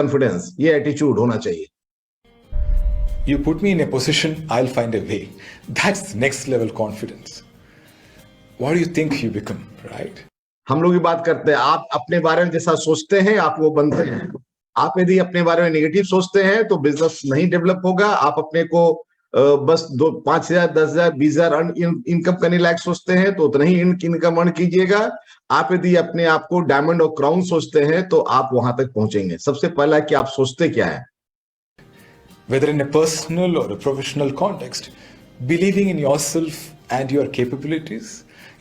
Confidence, ये attitude होना चाहिए। You put me in a position, I'll find a way. That's next level confidence. What do you think you become, right? हम लोग भी बात करते हैं, आप अपने बारे में जैसा सोचते हैं आप वो बनते हैं। आप यदि अपने बारे में नेगेटिव सोचते हैं तो बिजनेस नहीं डेवलप होगा। आप अपने को बस 5,000, 10,000, 20,000 इनकम करने लायक सोचते हैं तो उतना ही इनकम अर्न कीजिएगा। आप यदि अपने आप को डायमंड और क्राउन सोचते हैं तो आप वहां तक पहुंचेंगे। सबसे पहला कि आप सोचते क्या है। Whether in a personal or a professional context, believing in yourself and your capabilities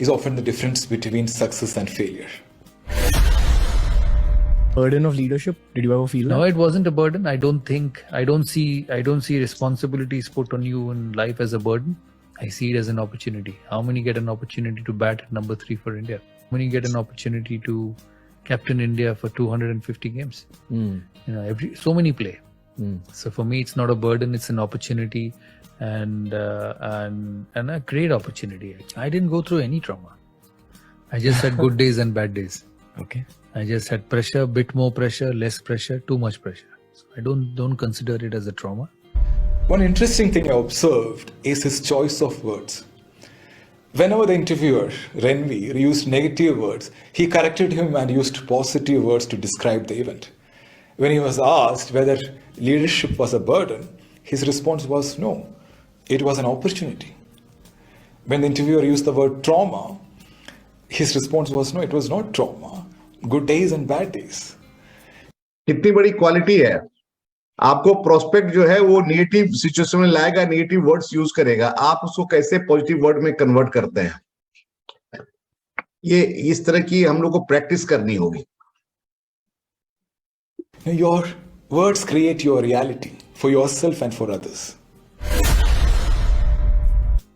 is often the difference between success and failure. Burden of leadership, did you ever feel that? No, it wasn't a burden. I don't see responsibilities put on you in life as a burden. I see it as an opportunity. How many get an opportunity to bat at number 3 for India? How many get an opportunity to captain India for 250 games? So many play. So for me, it's not a burden, it's an opportunity, and a great opportunity. I didn't go through any trauma. I just had good days and bad days. Okay. I just had pressure, bit more pressure, less pressure, too much pressure. So I don't consider it as a trauma. One interesting thing I observed is his choice of words. Whenever the interviewer, Ranveer, used negative words, he corrected him and used positive words to describe the event. When he was asked whether leadership was a burden, his response was no, it was an opportunity. When the interviewer used the word trauma, his response was no, it was not trauma, good days and bad days. कितनी बड़ी quality है। आपको prospect जो है वो negative situation में लाएगा, negative words use करेगा, आप उसको कैसे पॉजिटिव वर्ड में कन्वर्ट करते हैं। ये इस तरह की हम लोग को प्रैक्टिस करनी होगी। Your words create your reality for yourself and for others.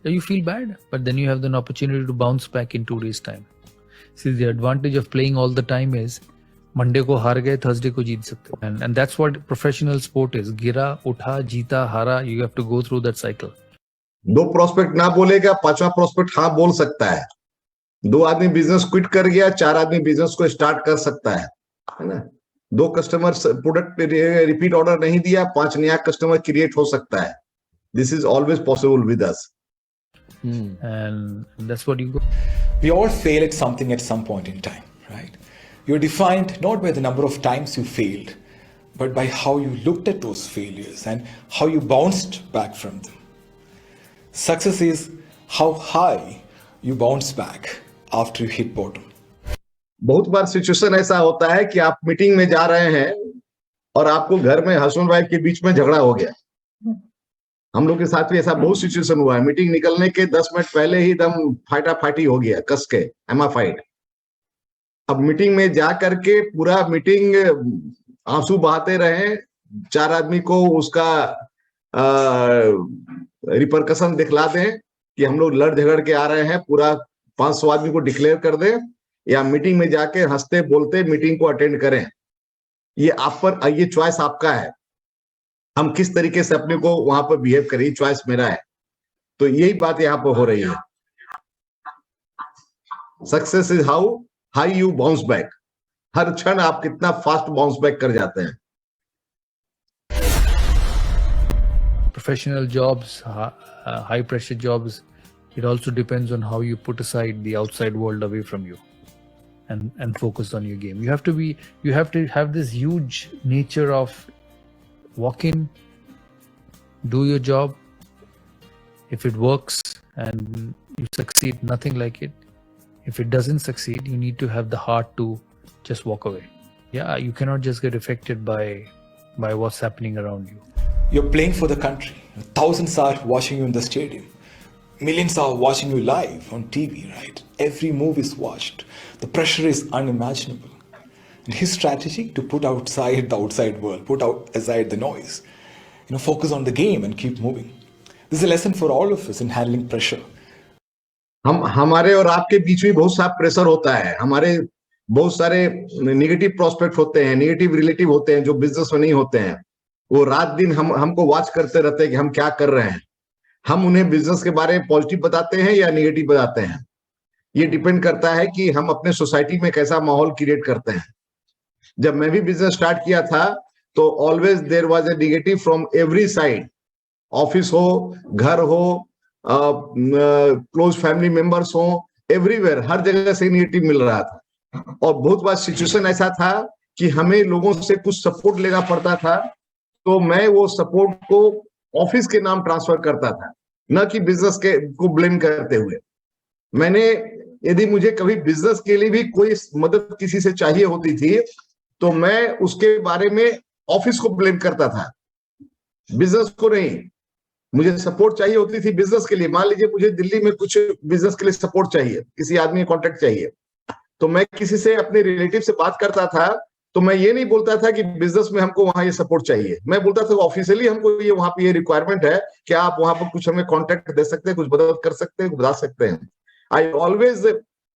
You feel bad, but then you have an opportunity to bounce back in 2 days' time. See, the advantage of playing all the time is Monday को हार गए, Thursday को जीत सकते हो. And that's what professional sport is. गिरा, उठा, जीता, हारा. You have to go through that cycle. 2 prospect ना बोलेगा, 5वां प्रोस्पेक्ट हाँ बोल सकता है। 2 आदमी बिजनेस क्विट कर गया, 4 आदमी बिजनेस को स्टार्ट कर सकता है ना। 2 कस्टमर प्रोडक्ट रिपीट ऑर्डर नहीं दिया, 5 नया कस्टमर क्रिएट हो सकता है। This is always possible with us. And that's what you go. We all fail at something at some point in time, right? You're defined not by the number of times you failed, but by how you looked at those failures and how you bounced back from them. Success is how high you bounce back after you hit bottom. बहुत बार situation ऐसा होता है कि आप meeting में जा रहे हैं और आपको घर में हस्बैंड वाइफ के बीच में झगड़ा हो गया। हम लोग के साथ भी ऐसा बहुत सिचुएशन हुआ है। मीटिंग निकलने के 10 मिनट पहले ही एकदम फाइटाफाटी हो गया, कस के एमा फाइट। अब मीटिंग में जा करके पूरा मीटिंग आंसू बहाते रहे, 4 आदमी को उसका रिपरकशन दिखला दें कि हम लोग लड़ झगड़ के आ रहे हैं, पूरा 500 आदमी को डिक्लेयर कर दें, या मीटिंग में जाके हंसते बोलते मीटिंग को अटेंड करें। ये आप पर, ये चॉइस आपका है। हम किस तरीके से अपने को वहां पर बिहेव करें, चॉइस मेरा है। तो यही बात यहाँ पर हो रही है। Success is how you bounce back. हर क्षण आप कितना फास्ट बाउंस बैक कर जाते हैं। Professional jobs, high pressure jobs, it also depends on how you put aside the outside world away from you and focus on your game. You have to have this huge nature of walk in, do your job. If it works and you succeed, nothing like it. If it doesn't succeed, you need to have the heart to just walk away. Yeah, you cannot just get affected by what's happening around you. You're playing for the country. Thousands are watching you in the stadium. Millions are watching you live on TV, right? Every move is watched. The pressure is unimaginable. And his strategy to put outside the outside world, put aside the noise, focus on the game and keep moving. This is a lesson for all of us in handling pressure. हमारे और आपके बीच में बहुत सा pressure होता है। हमारे बहुत सारे नेगेटिव प्रोस्पेक्ट होते हैं, नेगेटिव रिलेटिव होते हैं जो बिजनेस में नहीं होते हैं। वो रात दिन हमको वॉच करते रहते हैं कि हम क्या कर रहे हैं। हम उन्हें बिजनेस के बारे में पॉजिटिव बताते हैं या नेगेटिव बताते हैं। ये डिपेंड करता है कि हम अपने सोसाइटी में कैसा माहौल क्रिएट करते हैं। जब मैं भी बिजनेस स्टार्ट किया था तो always there was a negative from every side, office हो, घर हो, क्लोज फैमिली मेंबर्स हो, एवरीवेयर, हर जगह से नेगेटिव मिल रहा था। और बहुत बार सिचुएशन ऐसा था कि हमें लोगों से कुछ सपोर्ट लेना पड़ता था, तो मैं वो सपोर्ट को ऑफिस के नाम ट्रांसफर करता था, न कि बिजनेस के को ब्लेम करते हुए। मैंने, यदि मुझे कभी बिजनेस के लिए भी कोई मदद किसी से चाहिए होती थी, तो मैं उसके बारे में ऑफिस को ब्लेम करता था, बिजनेस को नहीं। मुझे सपोर्ट चाहिए होती थी बिजनेस के लिए, मान लीजिए मुझे दिल्ली में कुछ बिजनेस के लिए सपोर्ट चाहिए, किसी आदमी का कॉन्टेक्ट चाहिए, तो मैं किसी से अपने रिलेटिव से बात करता था, तो मैं ये नहीं बोलता था कि बिजनेस में हमको वहां ये सपोर्ट चाहिए, मैं बोलता था ऑफिशियली हमको ये वहां पे ये रिक्वायरमेंट है, क्या आप वहां पर कुछ हमें कॉन्टेक्ट दे सकते हैं, कुछ मदद कर सकते हैं, बता सकते हैं। I always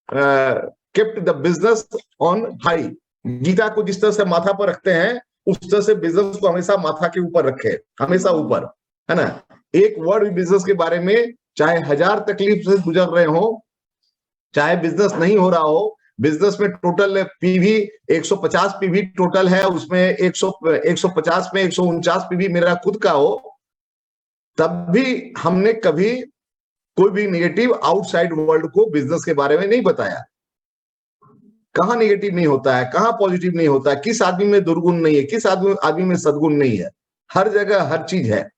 kept the business on high. Geeta को जिस तरह से माथा पर रखते हैं, उस तरह से बिजनेस को हमेशा माथा के ऊपर रखे, हमेशा ऊपर, है ना। एक वर्ड भी बिजनेस के बारे में, चाहे 1000 तकलीफ से गुजर रहे हो, चाहे बिजनेस नहीं हो रहा हो, बिजनेस में टोटल पीवी 150 पीवी टोटल है, उसमें 150 में 149 पीवी मेरा खुद का हो, तब भी हमने कभी कोई भी नेगेटिव आउटसाइड वर्ल्ड को बिजनेस के बारे में नहीं बताया। कहां नेगेटिव नहीं होता है, कहां पॉजिटिव नहीं होता है, किस आदमी में दुर्गुण नहीं है, किस आदमी में सद्गुण नहीं है, हर जगह हर चीज है।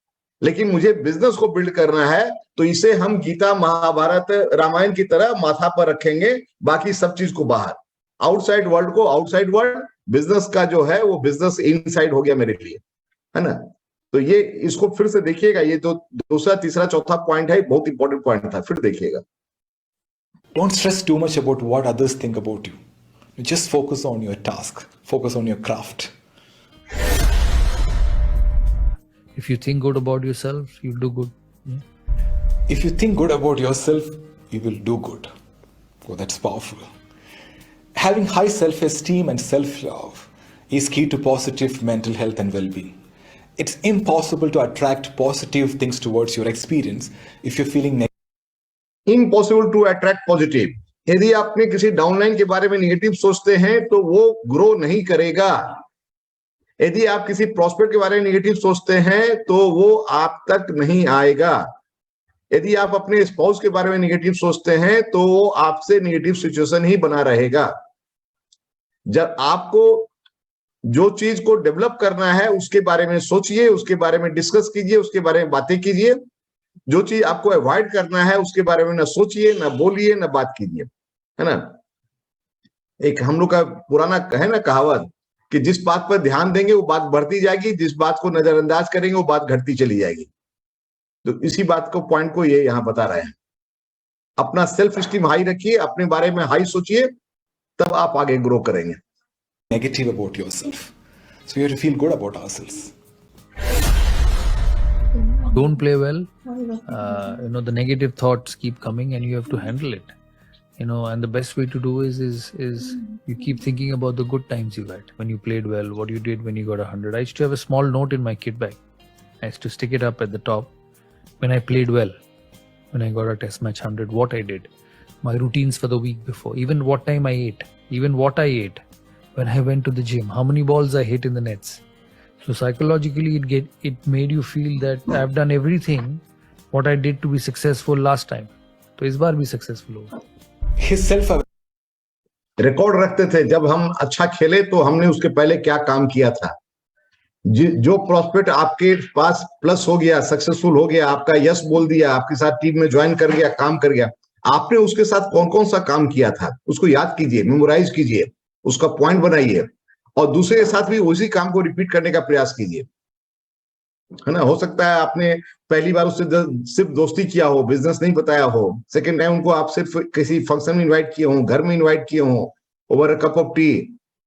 लेकिन मुझे बिजनेस को बिल्ड करना है, तो इसे हम गीता, महाभारत, रामायण की तरह माथा पर रखेंगे, बाकी सब चीज को बाहर। आउटसाइड वर्ल्ड को आउटसाइड वर्ल्ड, बिजनेस का जो है वो बिजनेस इनसाइड हो गया मेरे लिए, है ना। तो ये, इसको फिर से देखिएगा, ये जो दूसरा, तीसरा, चौथा पॉइंट है, बहुत इंपॉर्टेंट पॉइंट था, फिर देखिएगा। Don't stress too much about what others think about you. Just focus on your task, focus on your craft. If you think good about yourself, you'll do good. If you think good about yourself, you will do good. Oh, that's powerful. Having high self-esteem and self-love is key to positive mental health and well-being. It's impossible to attract positive things towards your experience if you're feeling negative. Impossible to attract positive. यदि आपने किसी downline के बारे में negative सोचते हैं, तो वो ग्रो नहीं करेगा। यदि आप किसी प्रॉस्पेक्ट के बारे में नेगेटिव सोचते हैं, तो वो आप तक नहीं आएगा। यदि आप अपने स्पाउस के बारे में नेगेटिव सोचते हैं, तो वो आपसे नेगेटिव सिचुएशन ही बना रहेगा। जब आपको जो चीज को डेवलप करना है, उसके बारे में सोचिए, उसके बारे में डिस्कस कीजिए, उसके बारे में बातें कीजिए। जो चीज आपको अवॉइड करना है, उसके बारे में ना सोचिए, ना बोलिए, ना बात कीजिए, है ना। एक हम लोग का पुराना है ना कहावत कि जिस बात पर ध्यान देंगे वो बात बढ़ती जाएगी, जिस बात को नजरअंदाज करेंगे वो बात घटती चली जाएगी। तो इसी बात को, पॉइंट को ये यहाँ बता रहे हैं। अपना सेल्फ स्टीम हाई रखिए, अपने बारे में हाई सोचिए, तब आप आगे ग्रो करेंगे। Negative about yourself. So you have to feel good about ourselves. Don't play well. The negative thoughts keep coming, and you have to handle it. And the best way to do is you keep thinking about the good times you had when you played well, what you did when you got 100. I used to have a small note in my kit bag. I used to stick it up at the top when I played well, when I got a test match 100, what I did, my routines for the week before, even what time I ate, even what I ate, when I went to the gym, how many balls I hit in the nets. So psychologically it made you feel that I've done everything what I did to be successful last time. तो इस बार भी successful होगा। His self record रखते थे, जब हम अच्छा खेले तो हमने उसके पहले क्या काम किया था। जो प्रोस्पेक्ट आपके पास प्लस हो गया, सक्सेसफुल हो गया, आपका यस बोल दिया, आपके साथ टीम में ज्वाइन कर गया, काम कर गया, आपने उसके साथ कौन कौन सा काम किया था, उसको याद कीजिए, मेमोराइज कीजिए, उसका पॉइंट बनाइए, और दूसरे के साथ भी उसी काम को रिपीट करने का प्रयास कीजिए, है ना। हो सकता है आपने पहली बार उससे सिर्फ दोस्ती किया हो, बिजनेस नहीं बताया हो, सेकंड टाइम उनको आप सिर्फ किसी फंक्शन में इनवाइट किए हो, घर में इनवाइट किए हो, over a cup of T,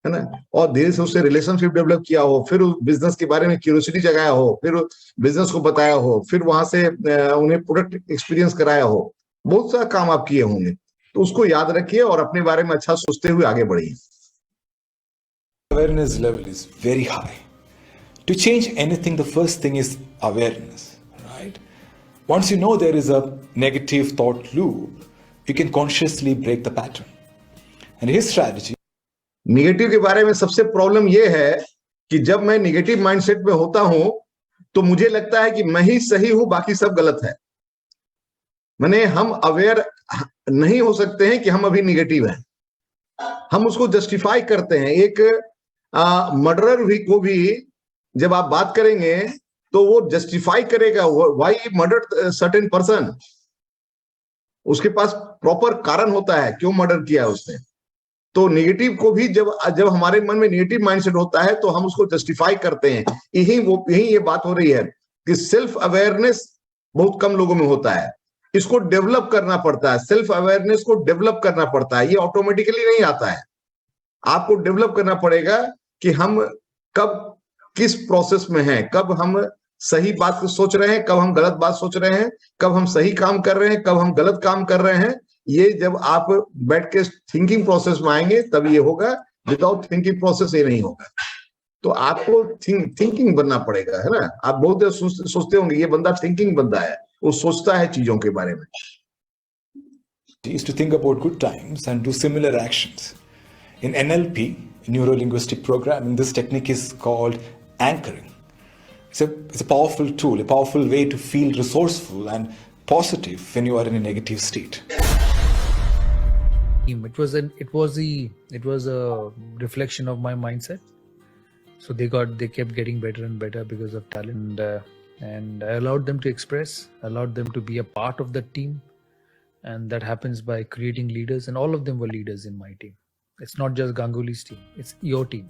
है ना, और धीरे से उससे रिलेशनशिप डेवलप किया हो, फिर बिजनेस के बारे में क्यूरियोसिटी जगाया हो, फिर बिजनेस को बताया हो, फिर वहां से उन्हें प्रोडक्ट एक्सपीरियंस कराया हो, बहुत सारा काम आप किए होंगे। तो उसको याद रखिए और अपने बारे में अच्छा सोचते हुए आगे बढ़िए। awareness level is very high. To change anything, the first thing is awareness, right? Once you know there is a negative thought loop, you can consciously break the pattern. And his strategy. Negative के बारे में सबसे problem यह है कि जब मैं negative mindset में होता हूं तो मुझे लगता है कि मैं ही सही हूं, बाकी सब गलत है। माने हम अवेयर नहीं हो सकते हैं कि हम अभी निगेटिव हैं, हम उसको जस्टिफाई करते हैं। एक मर्डरर भी को भी जब आप बात करेंगे तो वो जस्टिफाई करेगा why he murdered certain person. उसके पास प्रॉपर कारण होता है क्यों मर्डर किया उसने। तो नेगेटिव को भी जब हमारे मन में नेगेटिव माइंडसेट होता है तो हम उसको जस्टिफाई करते हैं। यही ये बात हो रही है कि सेल्फ अवेयरनेस बहुत कम लोगों में होता है, इसको डेवलप करना पड़ता है। सेल्फ अवेयरनेस को डेवलप करना पड़ता है, ये ऑटोमेटिकली नहीं आता है। आपको डेवलप करना पड़ेगा कि हम कब किस प्रोसेस में हैं, कब हम सही बात सोच रहे हैं, कब हम गलत बात सोच रहे हैं, कब हम सही काम कर रहे हैं, कब हम गलत काम कर रहे हैं। ये जब आप बैठ के थिंकिंग प्रोसेस में आएंगे तब ये होगा, विदाउट थिंकिंग प्रोसेस ये नहीं होगा। तो आपको थिंकिंग बनना पड़ेगा, है ना। आप बहुत देर सोचते होंगे ये बंदा थिंकिंग बंदा है, वो सोचता है चीजों के बारे में। Is to think about good times and do similar actions. In NLP, neuro-linguistic programming, this technique is called anchoring. It's a powerful tool, a powerful way to feel resourceful and positive when you are in a negative state. It was a reflection of my mindset. So they kept getting better and better because of talent, and I allowed them to express, allowed them to be a part of the team, and that happens by creating leaders, and all of them were leaders in my team. It's not just Ganguly's team, it's your team.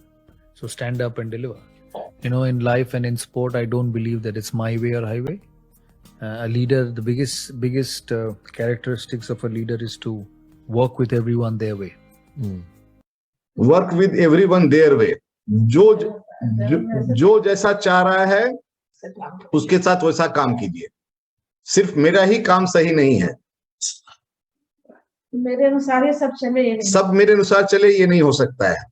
So stand up and deliver. You know, in life and in sport, I don't believe that it's my way or highway. A leader, the biggest characteristics of a leader is to work with everyone their way. Work with everyone their way. जो जैसा चाह रहा है उसके साथ वैसा काम कीजिए। सिर्फ मेरा ही काम सही नहीं है, मेरे अनुसार ये सब चले, ये नहीं। सब मेरे अनुसार चले ये नहीं हो सकता है।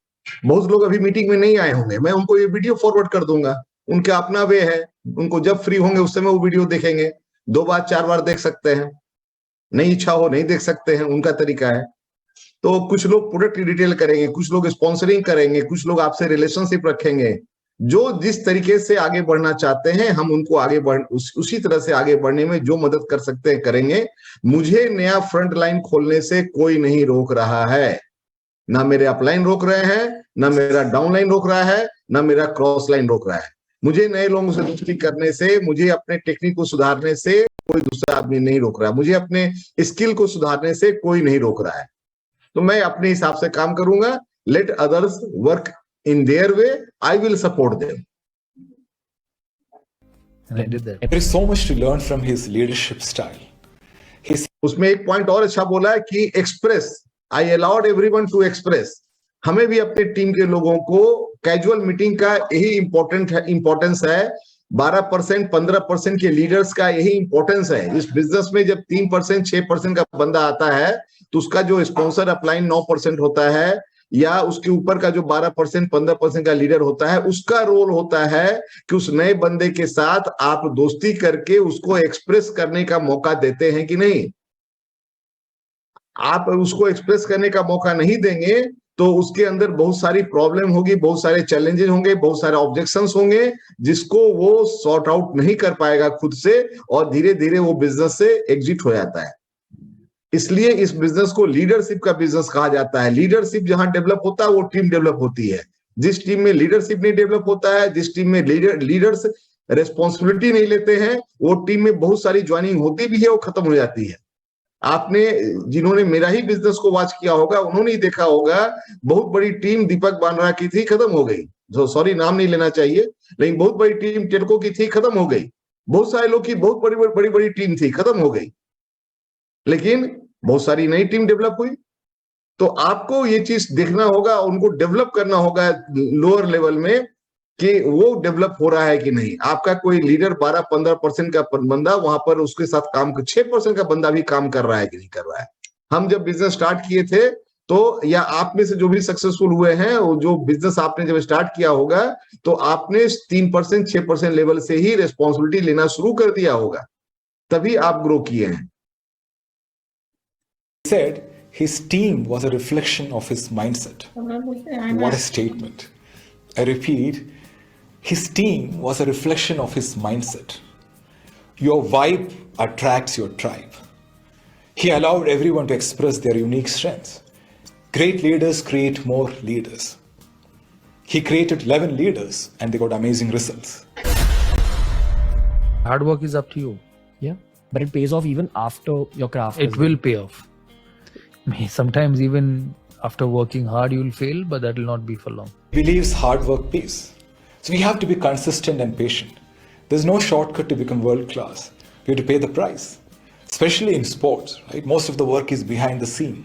बहुत लोग अभी मीटिंग में नहीं आए होंगे, मैं उनको ये वीडियो फॉरवर्ड कर दूंगा। उनका अपना वे है, उनको जब फ्री होंगे उस समय वो वीडियो देखेंगे। 2 बार 4 बार देख सकते हैं, नहीं इच्छा हो नहीं देख सकते हैं, उनका तरीका है। तो कुछ लोग प्रोडक्ट की डिटेल करेंगे, कुछ लोग स्पॉन्सरिंग करेंगे, कुछ लोग आपसे रिलेशनशिप रखेंगे। जो जिस तरीके से आगे बढ़ना चाहते हैं हम उनको आगे उसी तरह से आगे बढ़ने में जो मदद कर सकते हैं करेंगे। मुझे नया फ्रंट लाइन खोलने से कोई नहीं रोक रहा है, ना मेरे अपलाइन रोक रहे हैं, ना मेरा डाउन लाइन रोक रहा है, ना मेरा क्रॉस लाइन रोक रहा है। मुझे नए लोगों से दोस्ती करने से, मुझे अपने टेक्निक को सुधारने से कोई दूसरा आदमी नहीं रोक रहा, मुझे अपने स्किल को सुधारने से कोई नहीं रोक रहा है। तो मैं अपने हिसाब से काम करूंगा। Let others work in their way, I will support them. And I did that. There is so much to learn from his leadership style. उसमें एक पॉइंट और अच्छा बोला है कि express, I allowed everyone to express. हमें भी अपने टीम के लोगों को कैजुअल मीटिंग का यही इंपॉर्टेंस है। 12% 15% के लीडर्स का यही इंपॉर्टेंस है। इस बिजनेस में जब 3% 6% का बंदा आता है तो उसका जो स्पॉन्सर अपलाइन 9% होता है, या उसके ऊपर का जो 12% 15% का लीडर होता है, उसका रोल होता है कि उस नए बंदे के साथ आप दोस्ती करके उसको एक्सप्रेस करने का मौका देते हैं कि नहीं। आप उसको एक्सप्रेस करने का मौका नहीं देंगे तो उसके अंदर बहुत सारी प्रॉब्लम होगी, बहुत सारे चैलेंजेस होंगे, बहुत सारे ऑब्जेक्शंस होंगे, जिसको वो सॉर्ट आउट नहीं कर पाएगा खुद से, और धीरे धीरे वो बिजनेस से एग्जिट हो जाता है। इसलिए इस बिजनेस को लीडरशिप का बिजनेस कहा जाता है। लीडरशिप जहां डेवलप होता है वो टीम डेवलप होती है। जिस टीम में लीडरशिप नहीं डेवलप होता है, जिस टीम में लीडर्स रेस्पॉन्सिबिलिटी नहीं लेते हैं, वो टीम में बहुत सारी ज्वाइनिंग होती भी है, वो खत्म हो जाती है। आपने जिन्होंने मेरा ही बिजनेस को वॉच किया होगा उन्होंने ही देखा होगा, बहुत बड़ी टीम दीपक बांद्रा की थी, खत्म हो गई। सॉरी नाम नहीं लेना चाहिए, लेकिन बहुत बड़ी टीम टेडको की थी, खत्म हो गई। बहुत सारे लोग की बहुत बड़ी टीम थी, खत्म हो गई। लेकिन बहुत सारी नई टीम डेवलप हुई। तो आपको ये चीज देखना होगा, उनको डेवलप करना होगा लोअर लेवल में कि वो डेवलप हो रहा है कि नहीं। आपका कोई लीडर 12-15% का बंदा वहां पर उसके साथ काम 6% का बंदा भी काम कर रहा है कि नहीं कर रहा है। हम जब बिजनेस स्टार्ट किए थे तो, या आप में से जो भी सक्सेसफुल हुए हैं, वो जो बिजनेस आपने जब स्टार्ट किया होगा तो आपने 3% 6% लेवल से ही रेस्पॉन्सिबिलिटी लेना शुरू कर दिया होगा, तभी आप ग्रो किए हैं। He said his team was a reflection of his mindset. What a statement. I repeat, His team was a reflection of his mindset. Your vibe attracts your tribe. He allowed everyone to express their unique strengths. Great leaders create more leaders. He created 11 leaders and they got amazing results. Hard work is up to you. Yeah. But it pays off even after your craft. It as will pay off. Sometimes even after working hard, you will fail, but that will not be for long. Believes hard work pays. So we have to be consistent and patient. There's no shortcut to become world class. We have to pay the price, especially in sports, right? Most of the work is behind the scene.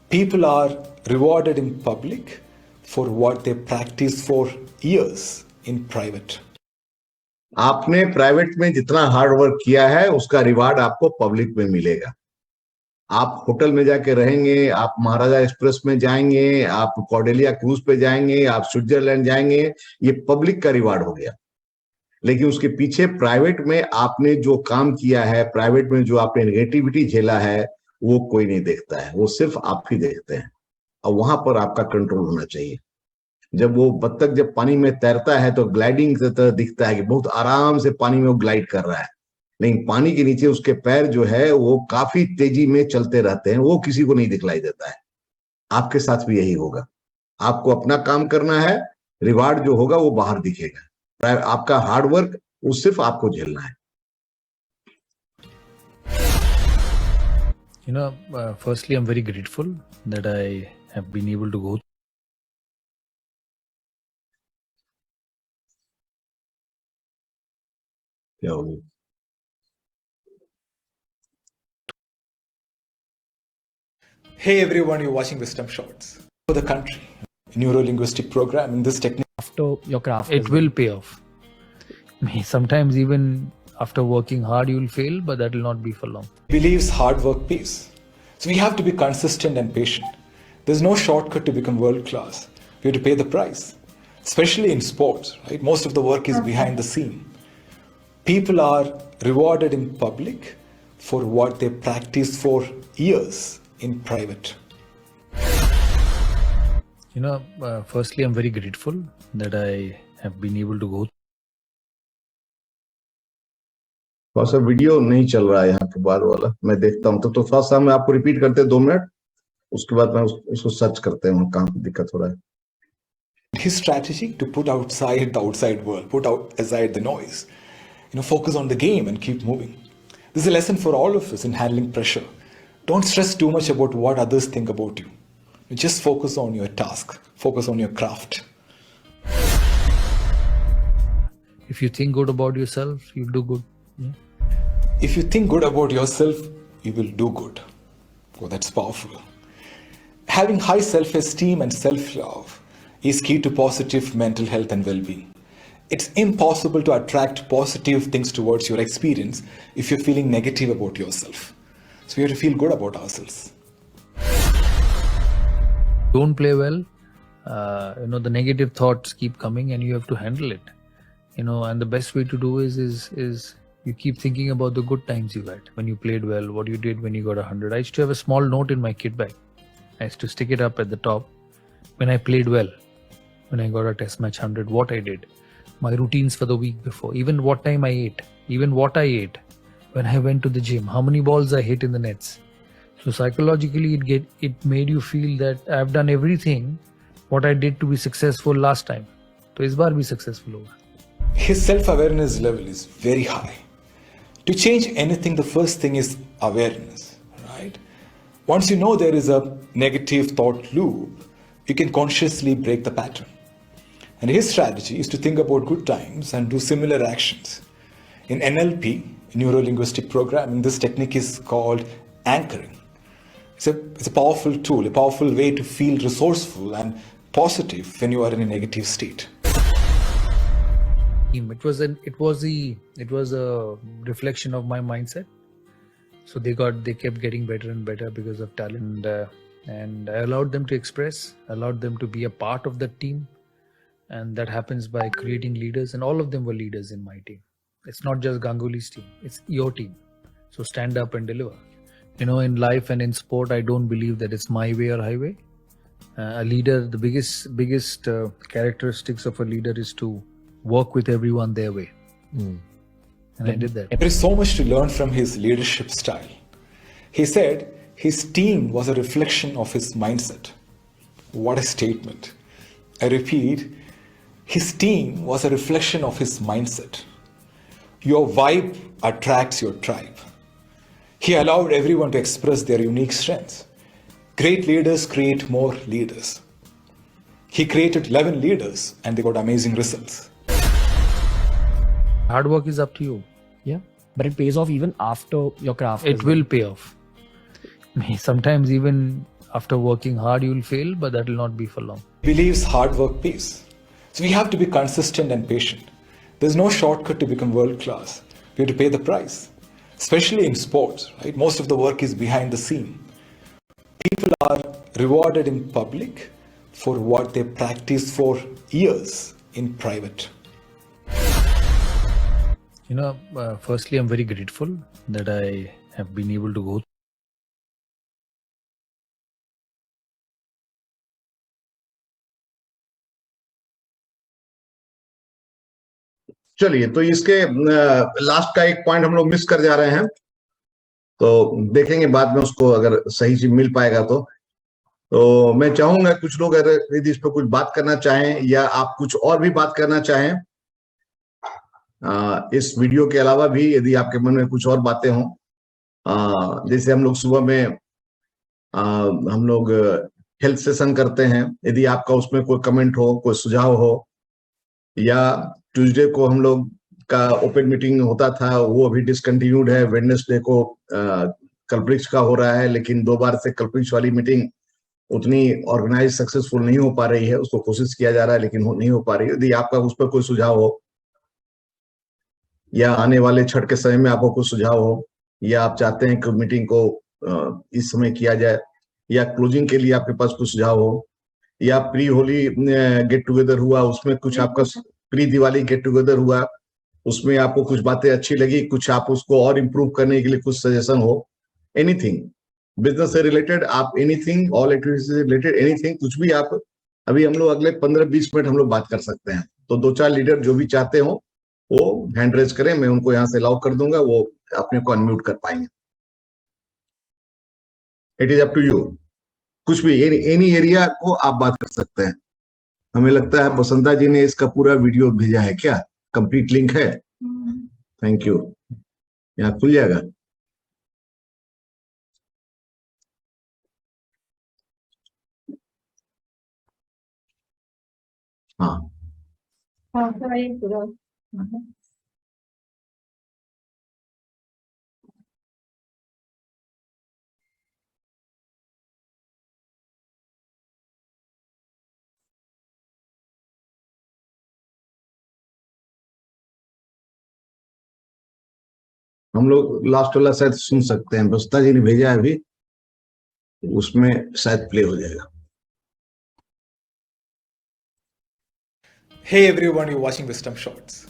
People are rewarded in public for what they practice for years in private. आपने private में जितना hard work किया है उसका reward आपको public में मिलेगा। आप होटल में जाके रहेंगे, आप महाराजा एक्सप्रेस में जाएंगे, आप कॉर्डेलिया क्रूज पे जाएंगे, आप स्विट्जरलैंड जाएंगे, ये पब्लिक का रिवार्ड हो गया। लेकिन उसके पीछे प्राइवेट में आपने जो काम किया है, प्राइवेट में जो आपने नेगेटिविटी झेला है, वो कोई नहीं देखता है, वो सिर्फ आप ही देखते हैं। और वहां पर आपका कंट्रोल होना चाहिए। जब वो बत्तख जब पानी में तैरता है तो ग्लाइडिंग की तरह दिखता है कि बहुत आराम से पानी में वो ग्लाइड कर रहा है, लेकिन पानी के नीचे उसके पैर जो है वो काफी तेजी में चलते रहते हैं, वो किसी को नहीं दिखलाई देता है। आपके साथ भी यही होगा। आपको अपना काम करना है, रिवार्ड जो होगा वो बाहर दिखेगा। आपका हार्ड वर्क वो सिर्फ आपको झेलना है। Firstly, I'm very grateful that I have been able to go. क्या होगी? Hey everyone, you're watching Wisdom Shots. For the country, neuro-linguistic programming, this technique. after your craft. It will pay off. Sometimes even after working hard, you will fail, but that will not be for long. Believes hard work pays. So we have to be consistent and patient. There's no shortcut to become world class. We have to pay the price, especially in sports, right? Most of the work is behind the scene. People are rewarded in public for what they practice for years in private. Firstly, I'm very grateful that I have been able to go. थोड़ा सा video नहीं चल रहा है यहाँ पे बाद वाला, मैं देखता हूँ। तो थोड़ा सा मैं आपको रिपीट करते 2 मिनट, उसके बाद मैं उसको सर्च करते हैं कहाँ पे दिक्कत हो रहा है। His strategy to put outside the outside world, put out aside the noise, focus on the game and keep moving. This is a lesson for all of us in handling pressure. Don't stress too much about what others think about you. Just focus on your task, focus on your craft. If you think good about yourself, you'll do good. Yeah. If you think good about yourself, you will do good. Oh, that's powerful. Having high self-esteem and self-love is key to positive mental health and well-being. It's impossible to attract positive things towards your experience if you're feeling negative about yourself. So we have to feel good about ourselves. Don't play well. The negative thoughts keep coming and you have to handle it. And the best way to do is you keep thinking about the good times you had when you played well, what you did when you got 100. I used to have a small note in my kit bag. I used to stick it up at the top when I played well, when I got a test match 100, what I did, my routines for the week before, even what time I ate, even what I ate, when I went to the gym, how many balls I hit in the nets. So psychologically it made you feel that I've done everything what I did to be successful last time. So is baar bhi successful hoga. His self-awareness level is very high. To change anything, the first thing is awareness, right? Once you know there is a negative thought loop, you can consciously break the pattern. And his strategy is to think about good times and do similar actions. In NLP, neuro-linguistic programming, this technique is called anchoring. It's a powerful tool, a powerful way to feel resourceful and positive when you are in a negative state. It was a reflection of my mindset. So they kept getting better and better because of talent, and I allowed them to express, allowed them to be a part of the team, and that happens by creating leaders, and all of them were leaders in my team. It's not just Ganguly's team, it's your team. So stand up and deliver. In life and in sport, I don't believe that it's my way or highway. A leader, the biggest characteristics of a leader is to work with everyone their way. And I did that. There is so much to learn from his leadership style. He said his team was a reflection of his mindset. What a statement. I repeat, his team was a reflection of his mindset. Your vibe attracts your tribe. He allowed everyone to express their unique strengths. Great leaders create more leaders. He created 11 leaders and they got amazing results. Hard work is up to you. Yeah, but it pays off even after your craft. It will pay off. Sometimes even after working hard, you will fail, but that will not be for long. He believes hard work pays. So we have to be consistent and patient. There's no shortcut to become world class. We have to pay the price, especially in sports, right? Most of the work is behind the scene. People are rewarded in public for what they practice for years in private. Firstly, I'm very grateful that I have been able to go. चलिए, तो इसके last का एक point हम लोग miss कर जा रहे हैं, तो देखेंगे बाद में उसको, अगर सही से मिल पाएगा तो मैं चाहूंगा कुछ लोग अगर यदि इस पर कुछ बात करना चाहें या आप कुछ और भी बात करना चाहें, इस वीडियो के अलावा भी यदि आपके मन में कुछ और बातें हों, जैसे हम लोग सुबह में हम लोग हेल्थ सेशन करते हैं, यदि आपका उसमें कोई कमेंट हो, कोई सुझाव हो, या ट्यूसडे को हम लोग का ओपन मीटिंग होता था, वो अभी डिसकंटिन्यूड है, वेडनेसडे को कल्प्रिक्स का हो रहा है, लेकिन 2 बार से कल्प्रिक्स वाली मीटिंग उतनी ऑर्गेनाइज सक्सेसफुल नहीं हो पा रही है, उसको कोशिश किया जा रहा है लेकिन नहीं हो पा रही है। यदि आपका उस पर कोई सुझाव हो या आने वाले छठ के समय में आपको कुछ सुझाव हो, या आप चाहते हैं कि मीटिंग को इस समय किया जाए, या क्लोजिंग के लिए आपके पास कुछ सुझाव हो, या प्री होली गेट टुगेदर हुआ, उसमें कुछ आपका प्री दिवाली गेट टुगेदर हुआ, उसमें आपको कुछ बातें अच्छी लगी, कुछ आप उसको और इम्प्रूव करने के लिए कुछ सजेशन हो, एनीथिंग बिजनेस से रिलेटेड, आप एनीथिंग, ऑल एक्टिविटीज से रिलेटेड एनीथिंग, कुछ भी आप, अभी हम लोग अगले 15-20 मिनट हम लोग बात कर सकते हैं। तो 2-4 लीडर जो भी चाहते हो वो हैंड रेज करें, मैं उनको यहाँ से अलाउ कर दूंगा, वो अपने को अनम्यूट कर पाएंगे। It is up to you, कुछ भी एनी एरिया को आप बात कर सकते हैं। हमें लगता है बसंता जी ने इसका पूरा वीडियो भेजा है, क्या कंप्लीट लिंक है? थैंक यू, यहाँ खुल जाएगा। हाँ, हाँ, तो वही पूरा। हम लोग लास्ट वाला शायद सुन सकते हैं, बसंता जी ने भेजा है अभी, उसमें शायद प्ले हो जाएगा। Hey everyone, you're watching Wisdom Shots.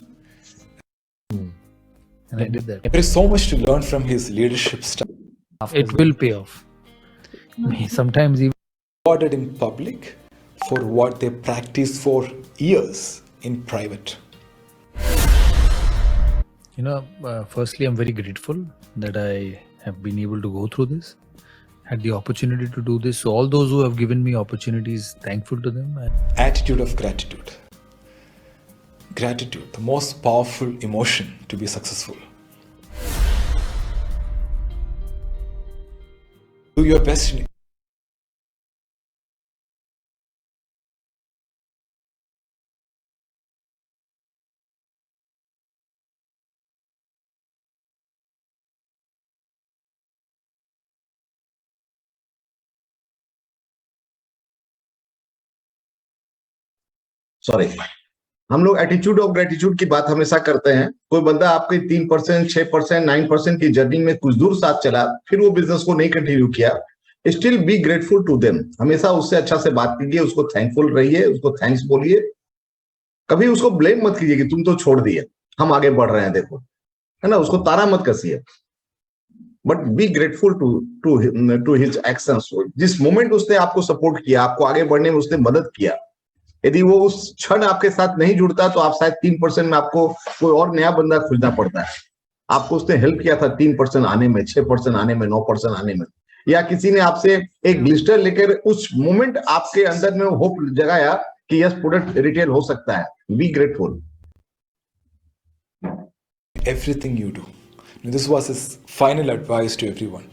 And I did that. There is so much to learn from his leadership style. It will pay off. Sometimes even Rewarded in public for what they practice for years in private. Firstly, I'm very grateful that I have been able to go through this, had the opportunity to do this. So all those who have given me opportunities, thankful to them. Attitude of gratitude. Gratitude, the most powerful emotion to be successful. Do your best in sorry, हम लोग attitude of gratitude की बात हमेशा करते हैं। कोई बंदा आपके 3%, 6%, 9% की जर्नी में कुछ दूर साथ चला, फिर वो बिजनेस को नहीं कंटिन्यू किया, still be grateful to them. हमेशा उससे अच्छा से बात कीजिए, उसको थैंकफुल रहिए, उसको थैंक्स बोलिए, कभी उसको ब्लेम मत कीजिए कि तुम तो छोड़ दिए, हम आगे बढ़ रहे हैं, देखो, है ना, उसको ताना मत कसिए। But be grateful to his actions. जिस मोमेंट उसने आपको सपोर्ट किया, आपको आगे बढ़ने में उसने मदद किया, यदि वो उस क्षण आपके साथ नहीं जुड़ता तो आप शायद 3% में आपको कोई और नया बंदा खोजना पड़ता है। आपको उसने हेल्प किया था 3% आने में, 6% आने में, 9% आने में, या किसी ने आपसे एक ग्लिस्टर लेकर उस मोमेंट आपके अंदर में होप जगाया कि यस, प्रोडक्ट रिटेल हो सकता है। Be grateful. Everything you do. This was his final advice to everyone.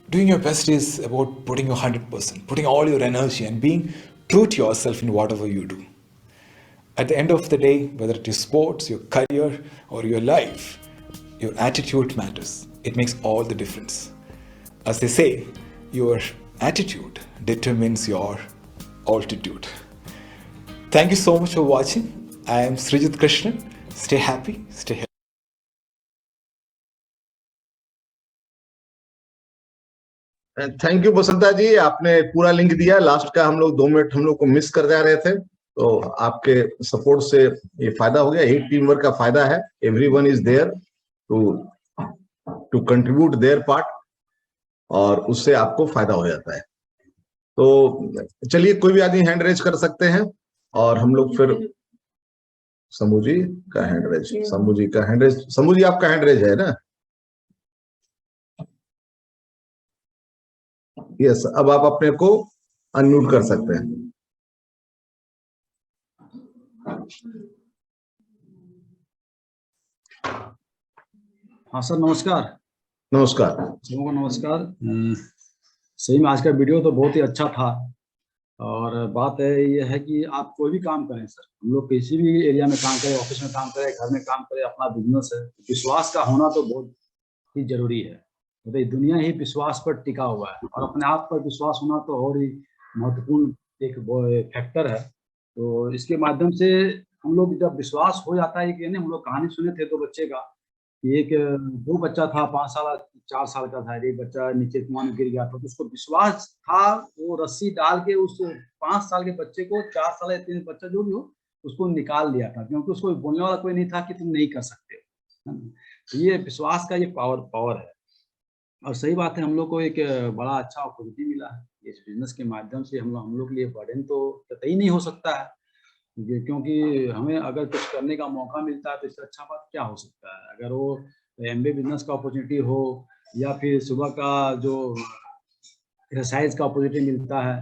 Doing your best is about putting your 100%, putting all your energy and being true to yourself in whatever you do. At the end of the day, whether it is sports, your career, or your life, your attitude matters. It makes all the difference. As they say, your attitude determines your altitude. Thank you so much for watching. I am Srijit Krishnan. Stay happy, stay healthy. Thank you Basanta ji, आपने पूरा link दिया। Last का हम लोग 2 minute हम लोग को miss कर जा रहे थे, तो आपके सपोर्ट से ये फायदा हो गया। एक टीम वर्क का फायदा है, everyone is there to contribute their part, और उससे आपको फायदा हो जाता है। तो चलिए, कोई भी आदमी हैंड रेज कर सकते हैं, और हम लोग फिर शंभू जी का हैंड रेज, शंभू जी आपका हैंड रेज है ना? यस, अब आप अपने को अनम्यूट कर सकते हैं। हाँ सर, नमस्कार। नमस्कार। सबको नमस्कार। सही में आज का वीडियो तो बहुत ही अच्छा था, और बात है ये है कि आप कोई भी काम करें सर, हम लोग किसी भी एरिया में काम करें, ऑफिस में काम करें, घर में काम करें, अपना बिजनेस है, विश्वास का होना तो बहुत ही जरूरी है। तो दुनिया ही विश्वास पर टिका हुआ है, और अपने आप पर विश्वास होना तो और ही महत्वपूर्ण एक फैक्टर है। तो इसके माध्यम से हम लोग जब विश्वास हो जाता है कि हम लोग कहानी सुने थे 2 बच्चे का, कि एक 2 बच्चा था, 5 साल 4 साल का था, एक बच्चा नीचे कुआं में गिर गया था, तो उसको विश्वास था, वो रस्सी डाल के उस 5 साल के बच्चे को, 4 साल या 3 बच्चा जो भी हो, उसको निकाल दिया था, क्योंकि उसको बोलने वाला कोई नहीं था कि तुम नहीं कर सकते हो। तो ये विश्वास का ये पावर है। और सही बात है, हम लोग को एक बड़ा अच्छा अपॉर्चुनिटी मिला है इस बिजनेस के माध्यम से। हम लोग के लिए बर्डन तो कतई नहीं हो सकता है, क्योंकि हमें अगर कुछ करने का मौका मिलता है तो इससे अच्छा बात क्या हो सकता है। अगर वो MBA बिजनेस का अपॉर्चुनिटी हो, या फिर सुबह का जो एक्सरसाइज का अपॉर्चुनिटी मिलता है,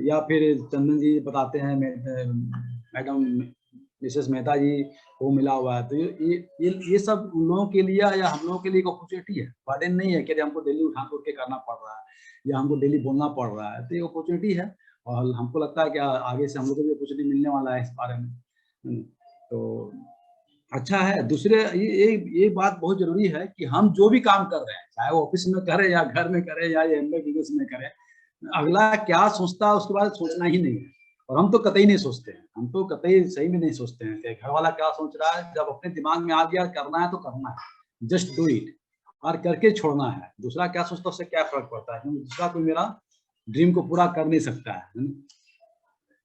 या फिर चंदन जी बताते हैं, मैडम मिसेस मेहता जी को मिला हुआ है, तो ये सब उन लोगों के लिए या हम लोगों के लिए एक अपॉर्चुनिटी है। बर्डन नहीं है कि हमको डेली उठा के करना पड़ रहा है या हमको डेली बोलना पड़ रहा है, तो ये अपॉर्चुनिटी है, और हमको लगता है कि आगे से हम लोग को भी अपॉर्चुनिटी मिलने वाला है इस बारे में। तो अच्छा है। दूसरे ये बात बहुत जरूरी है कि हम जो भी काम कर रहे हैं, चाहे वो ऑफिस में करें या घर में करें या MBA बिजनेस में करें, अगला क्या सोचता है उसके बाद सोचना ही नहीं है। और हम तो कतई नहीं सोचते हैं, हम तो कतई सही में नहीं सोचते हैं कि घर वाला क्या सोच रहा है। जब अपने दिमाग में आ गया करना है तो करना है, जस्ट डू इट, और करके छोड़ना है। दूसरा क्या सोचता है उससे क्या फर्क पड़ता है, क्योंकि दूसरा कोई मेरा ड्रीम को पूरा कर नहीं सकता है।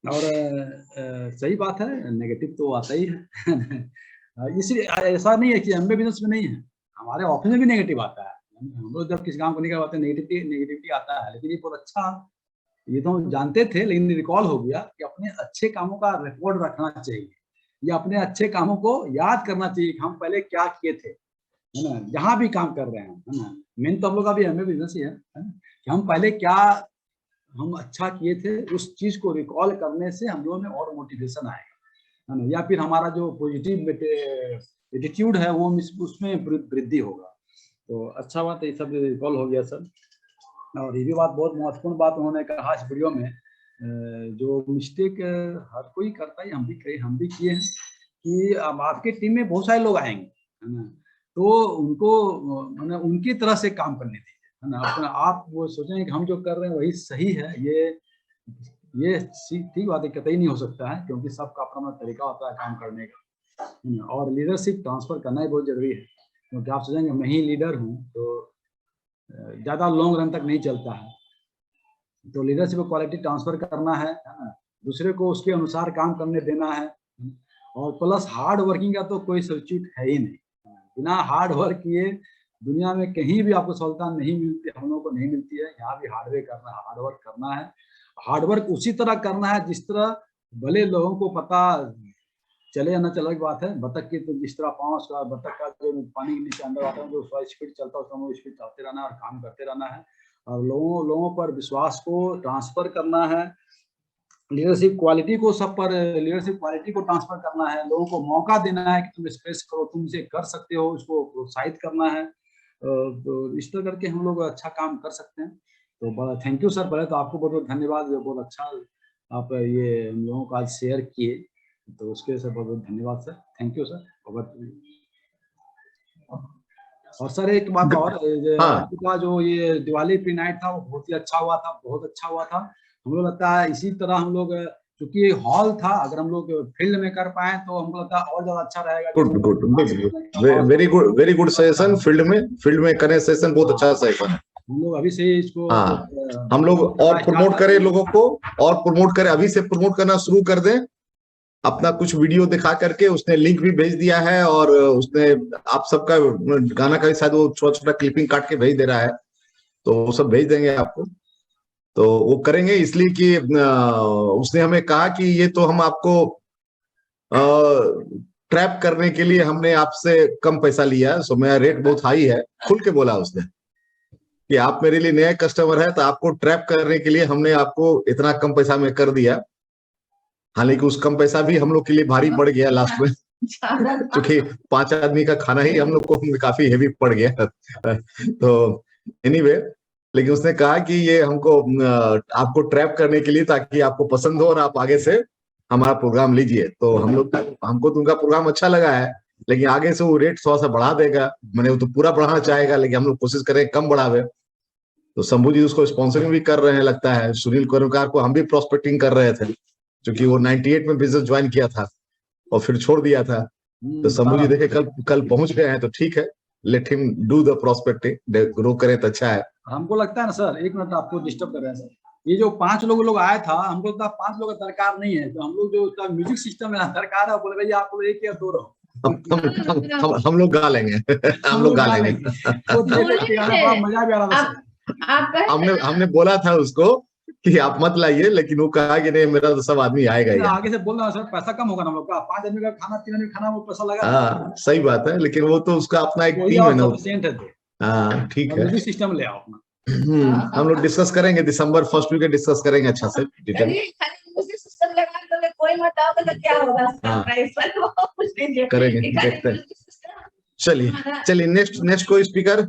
और सही बात है, नेगेटिव तो आता ही है। इसलिए ऐसा नहीं है कि MBA बिजनेस में नहीं है, हमारे ऑफिस में भी नेगेटिव आता है। हम लोग जब किसी काम को नहीं करवाते नेगेटिविटी आता है, लेकिन ये बहुत अच्छा, ये तो हम जानते थे, लेकिन रिकॉल हो गया कि अपने अच्छे कामों का रिकॉर्ड रखना चाहिए, या अपने अच्छे कामों को याद करना चाहिए कि हम पहले क्या किए थे, है ना, जहाँ भी काम कर रहे हैं, है ना। मेन तो हम लोग का भी MBA बिजनेस ही है ना, कि हम पहले क्या हम अच्छा किए थे, उस चीज को रिकॉल करने से हम लोगों में और मोटिवेशन आएगा, है ना, या फिर हमारा जो पॉजिटिव एटीट्यूड है वो उसमें वृद्धि होगा। तो अच्छा बात है, ये सब रिकॉल हो गया सर। और ये भी बात बहुत महत्वपूर्ण बात उन्होंने कहा इस वीडियो में, जो मिस्टेक हर कोई करता है, हम भी किए हैं, कि आपके टीम में बहुत सारे लोग आएंगे, है ना, तो उनको उनकी तरह से काम करने दीजिए, है ना। अपना आप वो सोचें कि हम जो कर रहे हैं वही सही है, ये ठीक बात है, कतई नहीं हो सकता है, क्योंकि सबका अपना तरीका होता है काम करने का। और लीडरशिप ट्रांसफर करना ही बहुत जरूरी है, क्योंकि आप सोचेंगे मैं ही लीडर हूँ तो ज़्यादा लॉन्ग रन तक नहीं चलता है। तो लीडरशिप क्वालिटी ट्रांसफर करना है ना, दूसरे को उसके अनुसार काम करने देना है, और प्लस हार्ड वर्किंग का तो कोई सब्स्टिट्यूट है ही नहीं। बिना हार्ड वर्क किए दुनिया में कहीं भी आपको सफलता नहीं मिलती, हम लोगों को नहीं मिलती है। यहाँ भी हार्डवर्क करना है, हार्डवर्क करना है। हार्डवर्क उसी तरह करना है जिस तरह भले लोगों को पता चले या न चले की बात है। बतख की तो जिस तरह पाँव, उसका बतख का जो पानी के नीचे अंदर आता है, जो उसका स्पीड चलता है, उसका स्पीड चलते रहना है और काम करते रहना है। और लोगों पर विश्वास को ट्रांसफर करना है। लीडरशिप क्वालिटी को सब पर, लीडरशिप क्वालिटी को ट्रांसफर करना है। लोगों को मौका देना है कि तुम एक्सप्रेस करो, तुम इसे कर सकते हो, उसको प्रोत्साहित करना है। तो इस तरह करके हम लोग अच्छा काम कर सकते हैं। तो बड़ा थैंक यू सर, पहले तो आपको बहुत बहुत धन्यवाद, बहुत अच्छा आप ये हम लोगों को आज शेयर किए, तो उसके लिए सर बहुत बहुत धन्यवाद सर, थैंक यू सर। और सर एक बात और, हाँ। आपका जो ये दिवाली प्री नाइट था वो बहुत ही अच्छा हुआ था, बहुत अच्छा हुआ था। हम लोग लगता है इसी तरह हम लोग, क्योंकि हॉल था, अगर हम लोग फील्ड में कर पाए तो हमको लगता है और ज्यादा अच्छा रहेगा। Good, very good suggestion. Field में करें सेशन, बहुत अच्छा सजेशन है। हम लोग अभी से ही इसको, हाँ, हम लोग और प्रमोट करें लोगों को, और प्रमोट करें, अभी से प्रमोट करना शुरू कर दें। अपना कुछ वीडियो दिखा करके, उसने लिंक भी भेज दिया है, और उसने आप सबका गाना का भी शायद वो छोटा छोटा क्लिपिंग काट के भेज दे रहा है, तो वो सब भेज देंगे आपको। तो वो करेंगे इसलिए कि उसने हमें कहा कि ये तो हम आपको ट्रैप करने के लिए हमने आपसे कम पैसा लिया, सो मेरा रेट बहुत हाई है। खुल के बोला उसने कि आप मेरे लिए नए कस्टमर है, तो आपको ट्रैप करने के लिए हमने आपको इतना कम पैसा में कर दिया। हालांकि उस कम पैसा भी हम लोग के लिए भारी पड़ गया लास्ट में, क्योंकि 5 आदमी का खाना ही हम लोग को काफी हेवी पड़ गया। तो एनीवे, लेकिन उसने कहा कि ये हमको आपको ट्रैप करने के लिए, ताकि आपको पसंद हो और आप आगे से हमारा प्रोग्राम लीजिए। तो हमको तो उनका प्रोग्राम अच्छा लगा है, लेकिन आगे से वो रेट 100 से बढ़ा देगा। मैंने वो तो पूरा बढ़ाना चाहेगा, लेकिन हम लोग कोशिश करें कम बढ़ावे। तो शंभू जी उसको स्पॉन्सरिंग भी कर रहे हैं लगता है। सुनील कर्मकार को हम भी प्रोस्पेक्टिंग कर रहे थे, क्योंकि वो 98 में बिजनेस ज्वाइन किया था और फिर छोड़ दिया था। तो शंभू जी देखे कल पहुंच गए हैं, तो ठीक है, let him do the prospecting, grow करे तो अच्छा है। हमको लगता है ना सर, एक मिनट आपको डिस्टर्ब कर रहे हैं सर, ये जो 5 लोग आया था, हमको लगता है 5 लोग का दरकार नहीं है। तो हम लोग जो उसका म्यूजिक सिस्टम है दरकार है, बोले भैया आप लोग 1 या 2 रहो, हम लोग गा लेंगे। हम लोग गा लेंगे। वो बड़ा मजा भी आ रहा था। हमने बोला था उसको कि आप मत लाइए, लेकिन वो कहा कि नहीं, मेरा तो सब आदमी आएगा ही। आगे से बोल रहा सर, पैसा कम होगा ना हम लोग का, 5 आदमी का खाना, 3 आदमी का खाना, वो पैसा लगा। हाँ, सही बात है, लेकिन वो तो उसका अपना एक टीम है ना। सफिशिएंट है। हाँ, ठीक है। म्यूजिक सिस्टम ले आओ अपना। हम लोग डिस्कस करेंगे, दिसंबर फर्स्ट वीक डिस्कस करेंगे अच्छा से डिटेल। कोई मत आओ तो क्या होगा, करेंगे, देखते हैं। चलिए नेक्स्ट कोई स्पीकर।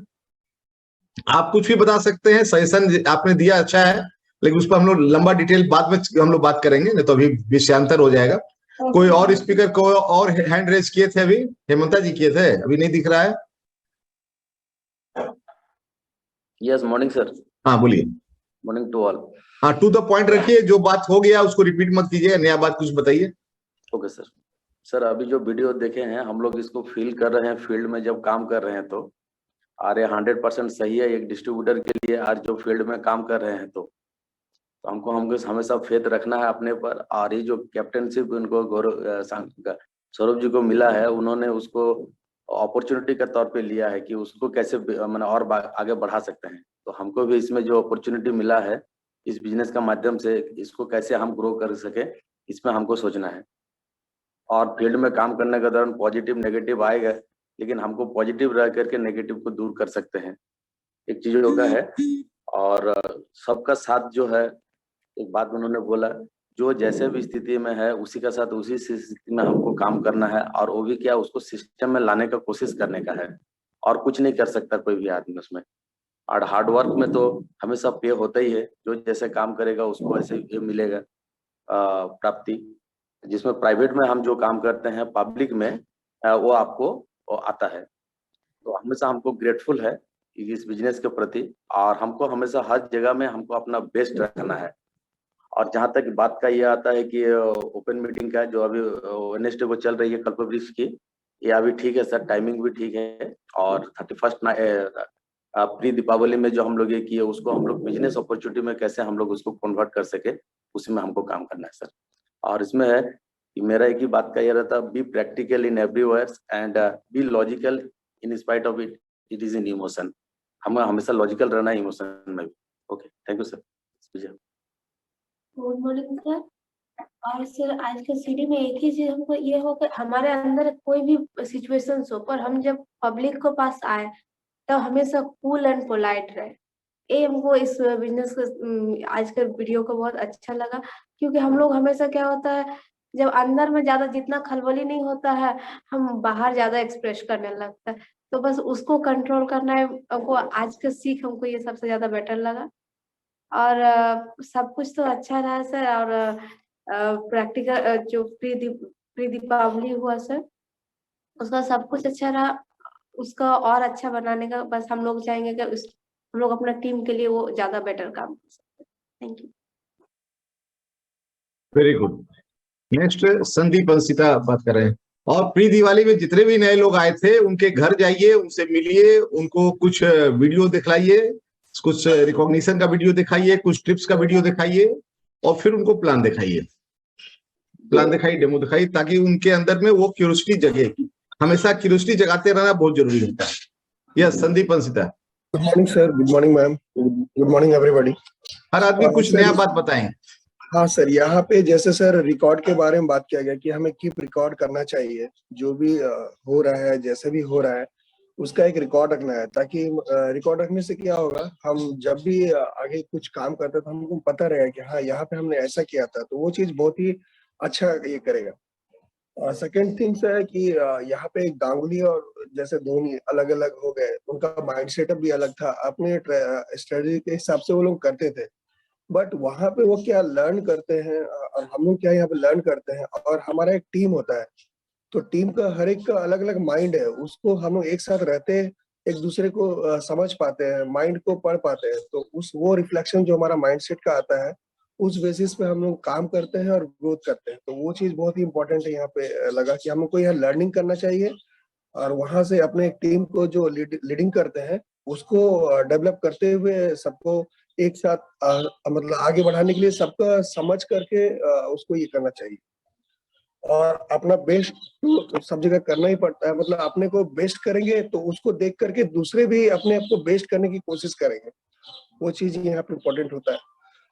आप कुछ भी बता सकते हैं, सजेशन आपने दिया अच्छा है, लेकिन उस पर हम लोग लंबा डिटेल बाद में हम लोग बात करेंगे, नहीं तो अभी विषयांतर हो जाएगा। कोई और स्पीकर को और हैंड रेज किए थे? अभी हेमंता जी किए थे, अभी नहीं दिख रहा है। Yes, morning sir. हाँ बोलिए। Morning to all. हाँ, टू द पॉइंट रखिए, जो बात हो गया उसको रिपीट मत कीजिए, नया बात कुछ बताइए। Okay sir. सर अभी जो वीडियो देखे हैं, हम लोग इसको फील कर रहे हैं फील्ड में जब काम कर रहे हैं, तो और ये 100% सही है एक डिस्ट्रीब्यूटर के लिए। आज जो फील्ड में काम कर रहे हैं, तो हमको हमेशा फेथ रखना है अपने पर। और ये जो कैप्टनशिप उनको सौरभ जी को मिला है, उन्होंने उसको अपॉर्चुनिटी के तौर पे लिया है कि उसको कैसे मैंने और आगे बढ़ा सकते हैं। तो हमको भी इसमें जो अपॉर्चुनिटी मिला है इस बिजनेस का माध्यम से, इसको कैसे हम ग्रो कर सके, इसमें हमको सोचना है। और फील्ड में काम करने के दौरान पॉजिटिव नेगेटिव आएगा, लेकिन हमको पॉजिटिव रह करके नेगेटिव को दूर कर सकते हैं, एक चीज होगा है। और सबका साथ जो है, एक बात उन्होंने बोला, जो जैसे भी स्थिति में है उसी का साथ उसी स्थिति में हमको काम करना है, और वो भी क्या, उसको सिस्टम में लाने का कोशिश करने का है, और कुछ नहीं कर सकता कोई भी आदमी उसमें। और हार्डवर्क में तो हमेशा पे होता ही है, जो जैसे काम करेगा उसको ऐसे ये मिलेगा प्राप्ति। जिसमें प्राइवेट में हम जो काम करते हैं, पब्लिक में वो आपको आता है। तो हमेशा हमको ग्रेटफुल है इस बिजनेस के प्रति, और हमको हमेशा हर जगह में हमको अपना बेस्ट रखना है। और जहाँ तक बात का ये आता है कि ओपन मीटिंग का जो अभी वेडनेसडे को चल रही है कल्पवृक्ष की, ये अभी ठीक है सर, टाइमिंग भी ठीक है। और 31 प्री दीपावली में जो हम लोग ये किए, उसको हम लोग बिजनेस अपॉर्चुनिटी में कैसे हम लोग उसको कन्वर्ट कर सके, उसी में हमको काम करना है सर। और इसमें है कि मेरा एक ही बात का ये रहता है, be practical in everywhere and be logical in spite of it it is in emotion. हमें हमेशा लॉजिकल रहना है इमोशन में भी। Okay, thank you sir. Good morning sir. और सर आज के सीडी में एक ही चीज हमको ये हो कि हमारे अंदर कोई भी सिचुएशन हो पर हम जब पब्लिक को पास आए तो हमेशा कूल एंड पोलाइट रहे। ये हमको इस बिजनेस को आज के वीडियो को बहुत अच्छा लगा, क्योंकि हम लोग हमेशा क्या होता है जब अंदर में ज्यादा जितना खलबली नहीं होता है हम बाहर ज्यादा एक्सप्रेस करने लगता है, तो बस उसको कंट्रोल करना है हमको। आज का सीख हमको ये सबसे ज्यादा बेटर लगा। और सब कुछ तो अच्छा रहा सर। और प्रैक्टिकल जो प्री दीपावली हुआ सर उसका सब कुछ अच्छा रहा। उसका और अच्छा बनाने का बस हम लोग चाहेंगे कि हम लोग अपना टीम के लिए वो ज्यादा बेटर काम कर सकते। Thank you. Very good. Next Sandeep Anshita बात कर रहे हैं। और प्री दिवाली में जितने भी नए लोग आए थे उनके घर जाइए, उनसे मिलिए, उनको कुछ वीडियो दिखलाइए, कुछ रिकॉग्निशन का वीडियो दिखाइए, कुछ ट्रिप्स का वीडियो दिखाइए और फिर उनको प्लान दिखाइए, डेमो दिखाइए, ताकि उनके अंदर में वो क्यूरियोसिटी जगे। हमेशा क्यूरियोसिटी जगाते रहना बहुत जरूरी होता है। Yes Sandeep Anshita. Good morning sir, good morning ma'am, good morning everybody. हर आदमी कुछ नया बात बताएं। हाँ सर, यहाँ पे जैसे सर रिकॉर्ड के बारे में बात किया गया कि हमें कीप रिकॉर्ड करना चाहिए, जो भी हो रहा है, जैसे भी हो रहा है उसका एक रिकॉर्ड रखना है, ताकि रिकॉर्ड रखने से क्या होगा, हम जब भी आगे कुछ काम करते हैं तो हमको पता रहेगा कि हाँ यहाँ पे हमने ऐसा किया था, तो वो चीज बहुत ही अच्छा ये करेगा। सेकेंड थिंग्स है कि यहाँ पे गांगुली और जैसे धोनी अलग अलग हो गए, उनका माइंड सेटअप भी अलग था, अपने स्ट्रेटजी के हिसाब से वो लोग करते थे। बट वहां पे वो क्या लर्न करते हैं और हम लोग क्या यहाँ पे लर्न करते हैं, और हमारा एक टीम होता है, तो टीम का हर एक का अलग अलग माइंड है, उसको हम लोग एक साथ रहते एक दूसरे को समझ पाते हैं, माइंड को पढ़ पाते हैं, तो उस वो रिफ्लेक्शन जो हमारा माइंड सेट का आता है उस बेसिस पे हम लोग काम करते हैं और ग्रोथ करते हैं। तो वो चीज बहुत ही इंपॉर्टेंट है यहाँ पे लगा कि हमको यहाँ लर्निंग करना चाहिए और वहां से अपने टीम को जो लीडिंग करते हैं उसको डेवलप करते हुए सबको एक साथ मतलब आगे बढ़ाने के लिए सबका समझ करके उसको ये करना चाहिए। और अपना बेस्ट तो सब जगह करना ही पड़ता है, मतलब अपने को बेस्ट करेंगे तो उसको देख करके दूसरे भी अपने आप को बेस्ट करने की कोशिश करेंगे, वो चीज यहाँ पे इम्पोर्टेंट होता है।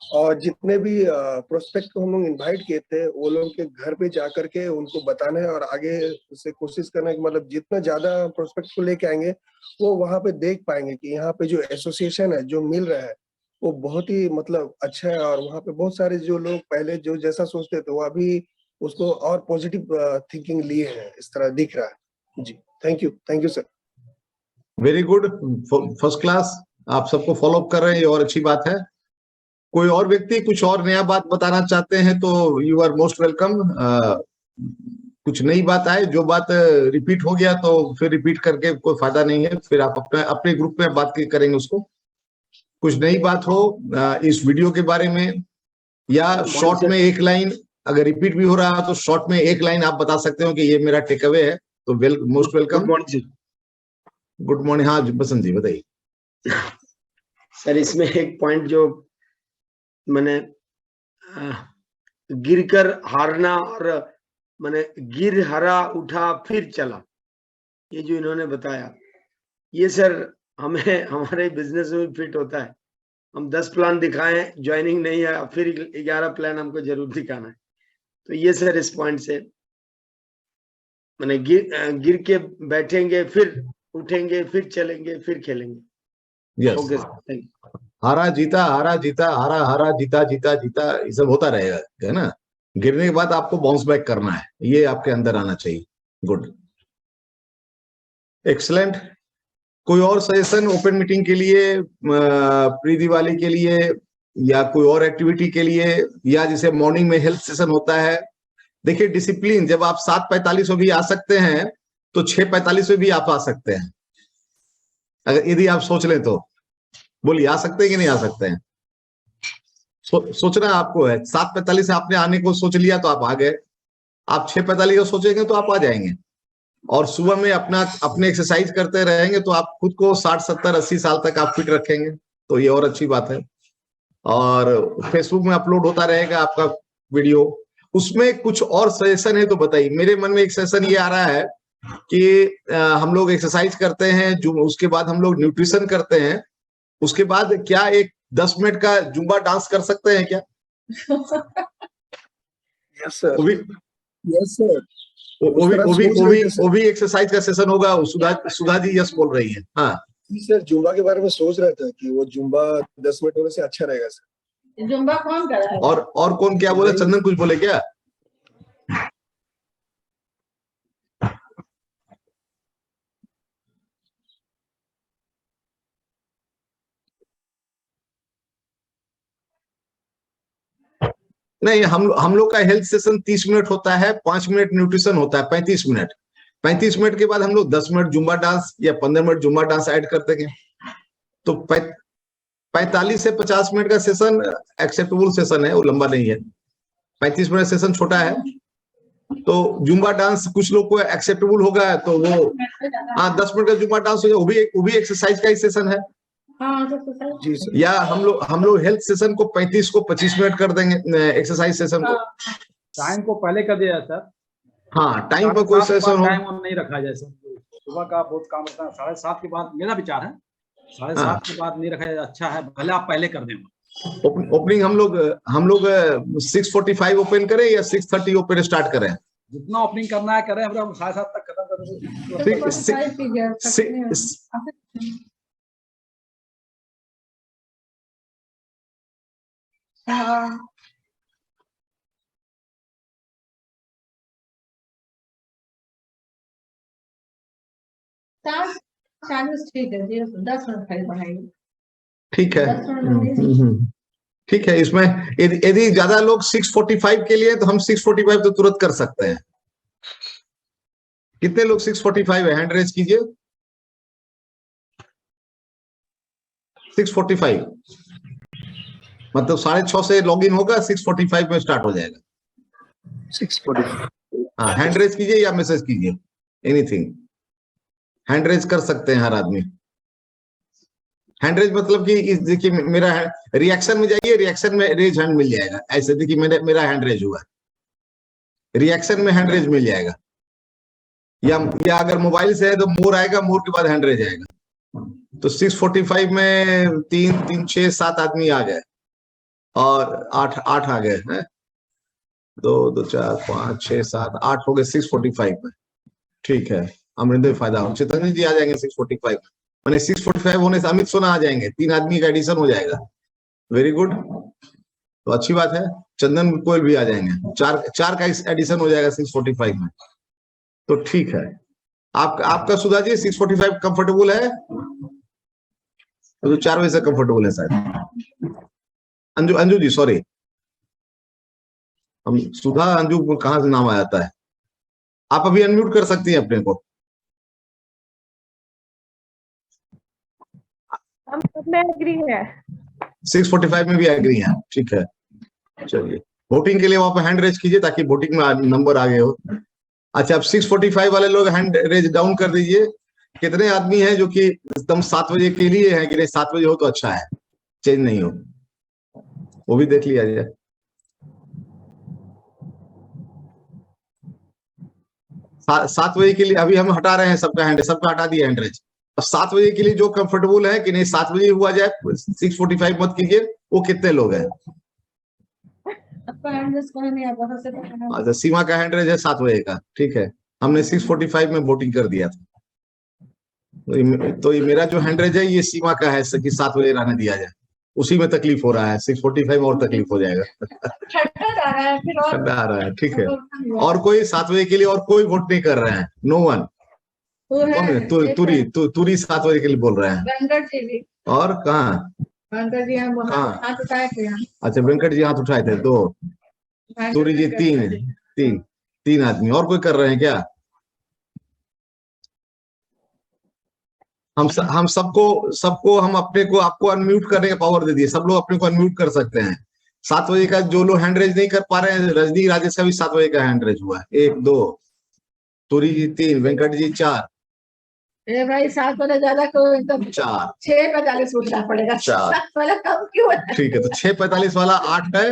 और जितने भी प्रोस्पेक्ट को हम लोग इन्वाइट किए थे वो लोग के घर पे जाकर के उनको बताना है और आगे से कोशिश करना है कि मतलब जितना ज्यादा प्रोस्पेक्ट को लेके आएंगे वो वहां पे देख पाएंगे कि यहाँ पे जो एसोसिएशन है जो मिल रहा है वो बहुत ही मतलब अच्छा है, और वहाँ पे बहुत सारे जो लोग पहले जो जैसा सोचते थे वो अभी उसको और पॉजिटिव थिंकिंग लिए हैं, इस तरह दिख रहा है जी। Thank you sir. Very good, first class. आप सबको फॉलो अप कर रहे हैं, ये और अच्छी बात है। कोई और व्यक्ति कुछ और नया बात बताना चाहते हैं तो यू आर मोस्ट वेलकम। कुछ नई बात आए, जो बात रिपीट हो गया तो फिर रिपीट करके कोई फायदा नहीं है, फिर आप अपने ग्रुप में बात करेंगे उसको। कुछ नई बात हो इस वीडियो के बारे में, या शॉर्ट में एक लाइन, अगर रिपीट भी हो रहा है तो शॉर्ट में एक लाइन आप बता सकते हो कि ये मेरा टेक अवे है, तो most welcome. Good morning. Good morning. हाँ बसंत जी बताइए। सर इसमें एक पॉइंट जो मैंने गिरकर हारना और मैंने गिर हरा उठा फिर चला, ये जो इन्होंने बताया ये सर हमें हमारे बिजनेस में फिट होता है। हम 10 प्लान दिखाएं, ज्वाइनिंग नहीं है, फिर 11 प्लान हमको जरूर दिखाना है। तो ये सर इस पॉइंट से मैंने गिर के बैठेंगे, फिर उठेंगे, फिर चलेंगे, फिर खेलेंगे। Yes. Okay sir, thank you. हारा जीता, हारा जीता, हारा हारा, जीता जीता, जीता, ये सब होता रहेगा, है ना। गिरने के बाद आपको बाउंस बैक करना है, ये आपके अंदर आना चाहिए। Good, excellent. कोई और सजेशन ओपन मीटिंग के लिए, प्री दिवाली के लिए, या कोई और एक्टिविटी के लिए, या जैसे मॉर्निंग में हेल्थ सेशन होता है। देखिए डिसिप्लिन, जब आप 7:45 में भी आ सकते हैं तो 6:45 में भी आप आ सकते हैं, अगर यदि आप सोच लें तो। बोलिए, आ सकते हैं कि नहीं आ सकते हैं? सोचना आपको है। 7:45 से आपने आने को सोच लिया तो आप आ गए, आप 6:45 को सोचेंगे तो आप आ जाएंगे। और सुबह में अपने एक्सरसाइज करते रहेंगे तो आप खुद को 60, 70, 80 साल तक आप फिट रखेंगे, तो ये और अच्छी बात है। और फेसबुक में अपलोड होता रहेगा आपका वीडियो, उसमें कुछ और सजेशन है तो बताइए। मेरे मन में एक सजेशन ये आ रहा है कि हम लोग एक्सरसाइज करते हैं, जो उसके बाद हम लोग न्यूट्रिशन करते हैं, उसके बाद क्या एक 10 मिनट का जुम्बा डांस कर सकते हैं क्या? यस सर, वो भी यस सर। वो भी एक्सरसाइज का सेशन होगा। सुधा जी यस बोल रही है। हाँ सर, जुम्बा के बारे में सोच रहा था कि वो जुम्बा 10 मिनट होने से अच्छा रहेगा सर। जुम्बा कौन कर रहा है? और कौन क्या बोले? चंदन कुछ बोले क्या? नहीं, हम लोग का हेल्थ सेशन 30 मिनट होता है, 5 मिनट न्यूट्रिशन होता है, 35 मिनट। 35 मिनट के बाद हम लोग 10 मिनट जुम्बा डांस या 15 मिनट जुम्बा डांस ऐड करते हैं। तो 45 से 50 मिनट का सेशन एक्सेप्टेबल सेशन है, वो लंबा नहीं है। 35 मिनट सेशन छोटा है, तो जुम्बा डांस कुछ लोग को एक्सेप्टेबल होगा, तो वो 10 मिनट का जुम्बा डांस हो जाए, वो भी एक्सरसाइज का ही सेशन है। जी सर। या हम लोग हेल्थ सेशन को 35 को 25 मिनट कर देंगे एक्सरसाइज सेशन को। टाइम को पहले कर दिया जाता है। हाँ, टाइम पर कोई सेशन हो। टाइम नहीं रखा जाए सर। सुबह का बहुत काम होता है, 7:30 के बाद मेरा विचार है, 7:30 के बाद नहीं रखा जाए, अच्छा है, भले आप पहले कर दें। ओपनिंग हम लोग 6:45 ओपन करें या 6:30 ओपन स्टार्ट करें? जितना ओपनिंग करना है करें, हम 7:30 तक खत्म कर दें। ठीक है, 10 मिनट खाली बनाइए। ठीक है। 10 मिनट बनाइए। ठीक है। इसमें यदि ज्यादा लोग 6:45 के लिए, तो हम 6:45 तो तुरंत कर सकते हैं। कितने लोग 6:45 है? हैंड रेज कीजिए। 6:45 मतलब 6:30 से लॉगिन होगा, 6:45 में स्टार्ट हो जाएगा। 6:45। हाँ, हैंड रेज कीजिए या मैसेज कीजिए, एनीथिंग। हैंड रेज कर सकते हैं हर आदमी। हैंड रेज मतलब कि देखिए, मेरा रिएक्शन में जाइए, रिएक्शन में रेज हैंड मिल जाएगा। ऐसे देखिए, मेरा हैंड रेज हुआ, रिएक्शन में हैंड रेज मिल जाएगा। या अगर मोबाइल से है तो मोर आएगा, मोर के बाद हैंड रेज आएगा। तो 6:45 में 3, 6, 7 आदमी आ गए और 8 आ गए हैं। 2, 4, 5, 6, 7, 8 हो गए 6:45 में। ठीक है, अमरिंदर फायदा हो। चेतन जी आ जाएंगे 6:45 में, मैंने 6:45 होने से अमित सोना आ जाएंगे, 3 आदमी का एडिशन हो जाएगा। वेरी गुड, तो अच्छी बात है। चंदन कोयल भी आ जाएंगे, 4 का एडिशन हो जाएगा 6:45 में। तो ठीक है, आपका सुधा जी 6:45 कंफर्टेबल है? तो 4 बजे से कंफर्टेबल है शायद। अंजू जी सॉरी, हम सुधा अंजू कहाँ से नाम आ जाता है? आप अभी अनम्यूट कर सकती हैं अपने को। हम सब में एग्री है। 6:45 में भी एग्री है, ठीक है। चलिए, वोटिंग के लिए वहां पर हैंड रेज कीजिए ताकि वोटिंग में नंबर आगे हो। अच्छा, अब 6:45 वाले लोग हैंड रेज डाउन कर दीजिए। कितने आदमी हैं जो कि एकदम 7 बजे के लिए हैं कि नहीं 7 बजे हो तो अच्छा है, चेंज नहीं हो, वो भी देख लिया जाए। 7 बजे के लिए अभी हम हटा रहे हैं सबका हटा दिया हैंड रेज। अब 7 बजे के लिए जो कंफर्टेबल है कि नहीं 7 बजे हुआ जाए, 6:45 मत कीजिए। वो कितने लोग हैं? अच्छा, सीमा का हैंड रेज है 7 बजे का, ठीक है। हमने 6:45 में वोटिंग कर दिया था। तो ये मेरा जो हैंड रेज है ये सीमा का है कि 7 बजे रहने दिया जाए। उसी में तकलीफ हो रहा है, 6:45 में और तकलीफ हो जाएगा। ठंडा आ रहा है, ठीक है। और कोई 7 बजे के लिए और कोई वोट नहीं कर रहे हैं? No one. तुरी 7 बजे के लिए बोल रहे हैं। और कहाँ? अच्छा, वेंकट जी हाथ उठाए थे 2, तुरी जी 3 आदमी। और कोई कर रहे हैं क्या? हम सबको हम अपने को आपको अनम्यूट करने का पावर दे दिए। सब लोग अपने को अनम्यूट कर सकते हैं। 7 बजे का जो लोग हैंड रेज नहीं कर पा रहे हैं, रजनी राजेश का भी 7 बजे का हैंड रेज हुआ है। 1, 2, तुरी जी 3, वेंकट जी 4। भाई 7 वाला ज्यादा कोई 4 6:45 उठना पड़ेगा। 4 वाला कम क्यों है? ठीक है, तो 6:45 वाला 8 है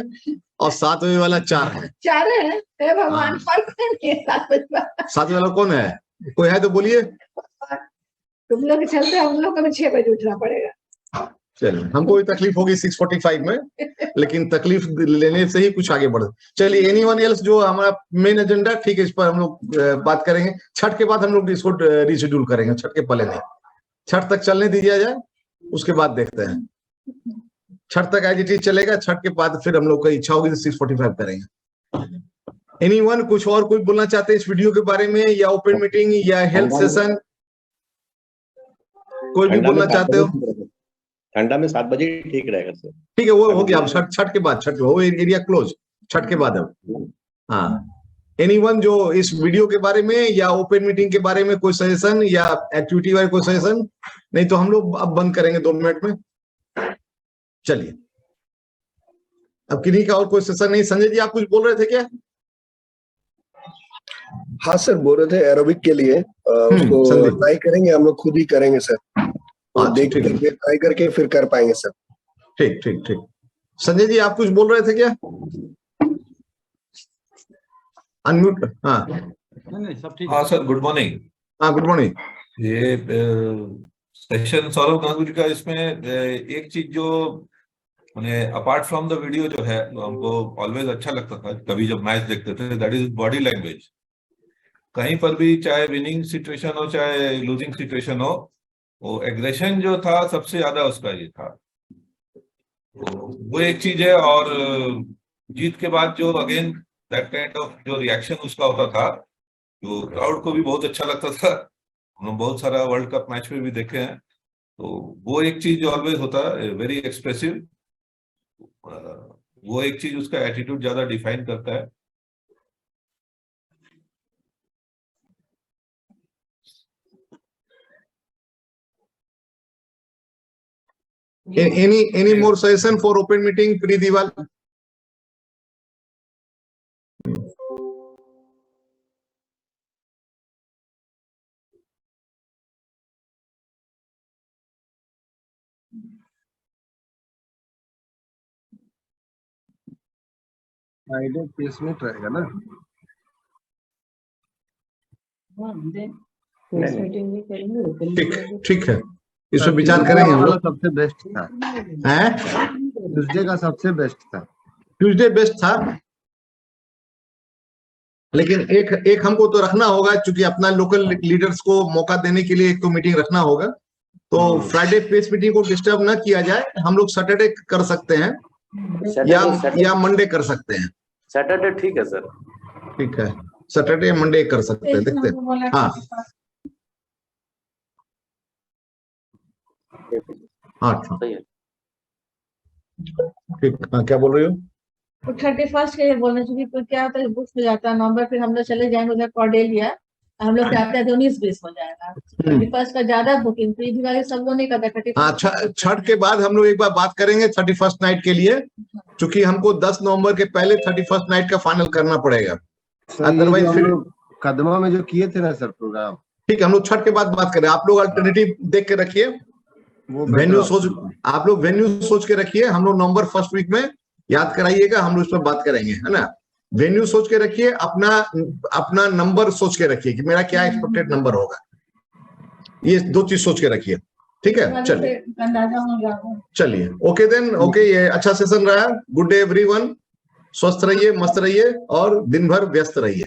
और 7 बजे वाला 4 है। 4 है, हे भगवान, फर्क नहीं है 7 बजे। 7 वाला कौन है? कोई है तो बोलिए। तुम लोग के चलते हम लोग को भी 6 बजे उठना पड़ेगा। चलिए, हमको भी तकलीफ होगी 6:45 में, लेकिन तकलीफ लेने से ही कुछ आगे बढ़े। चलिए, एनीवन एल्स, जो हमारा मेन एजेंडा, ठीक है, इस पर हम लोग बात करेंगे। छठ के बाद हम लोग इसको रिशेड्यूल करेंगे, छठ के पहले नहीं, छठ तक चलने दीजिए जाए, उसके बाद देखते हैं। छठ तक एज इट इज चलेगा, छठ के बाद फिर हम लोग का इच्छा होगी तो 6:45 करेंगे। एनीवन कुछ और कुछ बोलना चाहते हैं इस वीडियो के बारे में, या ओपन मीटिंग या हेल्थ सेशन, कोई भी बोलना चाहते हो? ठंडा में 7 बजे ठीक रहेगा सर। ठीक है, वो हो गया। अब छठ के बाद, छठ वो एरिया क्लोज, छठ के बाद। अब हाँ, एनीवन जो इस वीडियो के बारे में या ओपन मीटिंग के बारे में कोई सजेशन या एक्टिविटी वाले कोई सजेशन? नहीं तो हम लोग अब बंद करेंगे 2 मिनट में। चलिए, अब किन्हीं का और कोई सेशन नहीं। संजय जी, आप कुछ बोल रहे थे क्या? हाँ सर, बोल रहे थे एरोबिक के लिए उसको संदीप। ट्राई करेंगे, हम लोग खुद ही करेंगे सर, और देख ठीक है। करके ट्राई करके फिर कर पाएंगे सर। ठीक ठीक ठीक। संजय जी, आप कुछ बोल रहे थे क्या? अनम्यूट। हाँ नहीं सब ठीक हाँ सर, गुड मॉर्निंग। हाँ, गुड मॉर्निंग। ये सेशन सौरभ गांगुली का, इसमें एक चीज जो मैंने अपार्ट फ्रॉम द वीडियो जो है, हमको ऑलवेज अच्छा लगता था कभी जब मैच देखते थे, दैट इज बॉडी लैंग्वेज। कहीं पर भी, चाहे विनिंग सिचुएशन हो चाहे लूजिंग सिचुएशन हो, वो एग्रेशन जो था सबसे ज्यादा उसका ये था। तो वो एक चीज है। और जीत के बाद जो अगेन दैट काइंड ऑफ जो रिएक्शन उसका होता था, जो क्राउड को भी बहुत अच्छा लगता था। हम लोग बहुत सारा वर्ल्ड कप मैच में भी देखे हैं, तो वो एक चीज ऑलवेज होता है, वेरी एक्सप्रेसिव। वो एक चीज उसका एटीट्यूड ज्यादा डिफाइन करता है। Any more suggestion for open meeting pre-Diwali? Friday 30 minute रहेगा ना? ठीक ठीक है, इस पर विचार करेंगे हम लोग। सबसे बेस्ट था, हैं? ट्यूसडे का सबसे बेस्ट था। ट्यूसडे बेस्ट था, लेकिन एक हमको तो रखना होगा, क्योंकि अपना लोकल लीडर्स को मौका देने के लिए एक तो मीटिंग रखना होगा। तो फ्राइडे प्रेस मीटिंग को डिस्टर्ब ना किया जाए, हम लोग सैटरडे कर सकते हैं या मंडे कर सकते हैं। सैटरडे ठीक है सर। ठीक है, सैटरडे मंडे कर सकते हैं, देखते हैं। हाँ हाँ सही है। ठीक। हाँ, क्या बोल रही हो? 31 के लिए बोलना चाहिए, तो क्या होता है, बुक हो जाता है नवंबर, फिर हम लोग चले जाएंगे उधर कॉर्डेलिया, हम लोग चाहते हैं तो 19-20 हो जाएगा। 31 का ज्यादा बुकिंग, प्री दिवाली सब लोग नहीं करता। 31 हाँ, छठ के बाद हम लोग एक बार बात करेंगे 31 नाइट के लिए, क्योंकि हमको 10 नवंबर के पहले 31 नाइट का फाइनल करना पड़ेगा, अदरवाइज फिर कदमा में जो किए थे ना सर प्रोग्राम, ठीक है, हम लोग छठ के बाद बात करें। आप लोग अल्टरनेटिव देख के रखिए, वेन्यू सोच, आप लोग वेन्यू सोच के रखिए। हम लोग नवंबर फर्स्ट वीक में याद कराइएगा, हम लोग इस पर बात करेंगे, है ना। वेन्यू सोच के रखिए, अपना नंबर सोच के रखिए कि मेरा क्या एक्सपेक्टेड नंबर होगा, ये 2 चीज सोच के रखिए। ठीक है, चलिए, ओके देन, ओके। ये अच्छा सेशन रहा। गुड डे एवरीवन, स्वस्थ रहिए, मस्त रहिए और दिन भर व्यस्त रहिए।